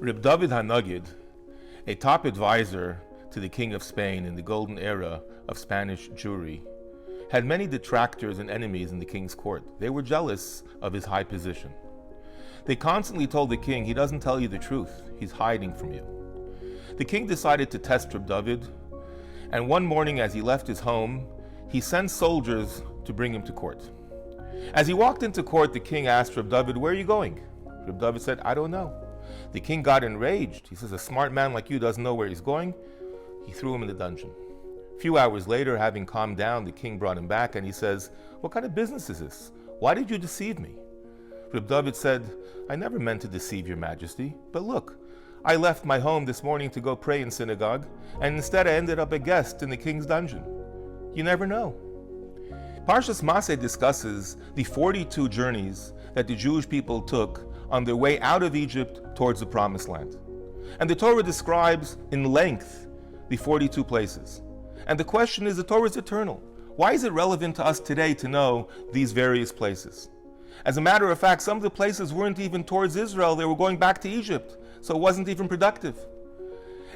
Reb David HaNagid, a top advisor to the King of Spain in the golden era of Spanish Jewry, had many detractors and enemies in the king's court. They were jealous of his high position. They constantly told the king, he doesn't tell you the truth, he's hiding from you. The king decided to test Reb David, and one morning as he left his home, he sent soldiers to bring him to court. As he walked into court, the king asked Reb David, where are you going? Reb David said, I don't know. The king got enraged. He says, a smart man like you doesn't know where he's going. He threw him in the dungeon. A few hours later, having calmed down, the king brought him back and he says, what kind of business is this? Why did you deceive me? Reb David said, I never meant to deceive your majesty, but look, I left my home this morning to go pray in synagogue, and instead I ended up a guest in the king's dungeon. You never know. Matos-Masei discusses the 42 journeys that the Jewish people took on their way out of Egypt towards the Promised Land. And the Torah describes in length the 42 places. And the question is, the Torah is eternal. Why is it relevant to us today to know these various places? As a matter of fact, some of the places weren't even towards Israel, they were going back to Egypt, so it wasn't even productive.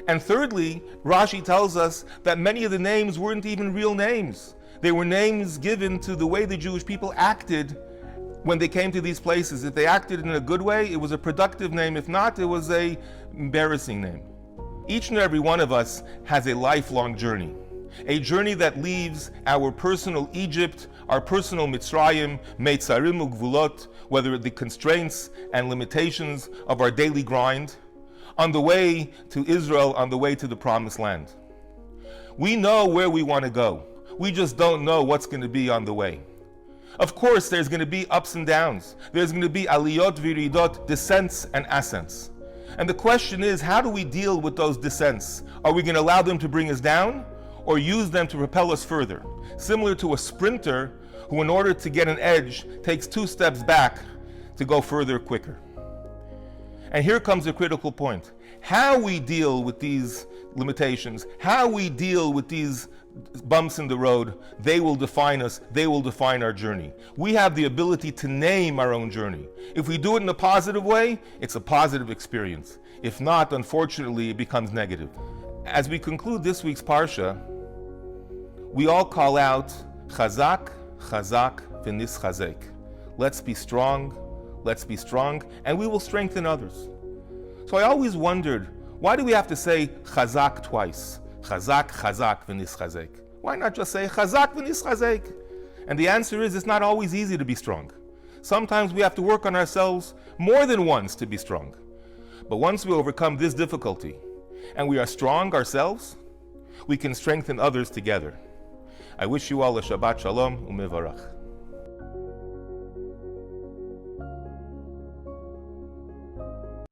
And thirdly, Rashi tells us that many of the names weren't even real names. They were names given to the way the Jewish people acted when they came to these places. If they acted in a good way, it was a productive name. If not, it was an embarrassing name. Each and every one of us has a lifelong journey. A journey that leaves our personal Egypt, our personal Mitzrayim, Meitzarim Ugvulot, whether the constraints and limitations of our daily grind, on the way to Israel, on the way to the Promised Land. We know where we want to go. We just don't know what's going to be on the way. Of course, there's going to be ups and downs. There's going to be aliyot viridot, descents and ascents. And the question is, how do we deal with those descents? Are we going to allow them to bring us down or use them to propel us further? Similar to a sprinter who, in order to get an edge, takes 2 steps back to go further quicker. And here comes the critical point. How we deal with these limitations, how we deal with these bumps in the road, they will define us, they will define our journey. We have the ability to name our own journey. If we do it in a positive way, it's a positive experience. If not, unfortunately, it becomes negative. As we conclude this week's Parsha, we all call out, Chazak, Chazak, v'nis chazek. Let's be strong, and we will strengthen others. So I always wondered, why do we have to say Chazak twice? Chazak, Chazak, v'nis chazek. Why not just say Chazak, v'nis chazek? And the answer is, it's not always easy to be strong. Sometimes we have to work on ourselves more than once to be strong. But once we overcome this difficulty, and we are strong ourselves, we can strengthen others together. I wish you all a Shabbat Shalom u'mevarach.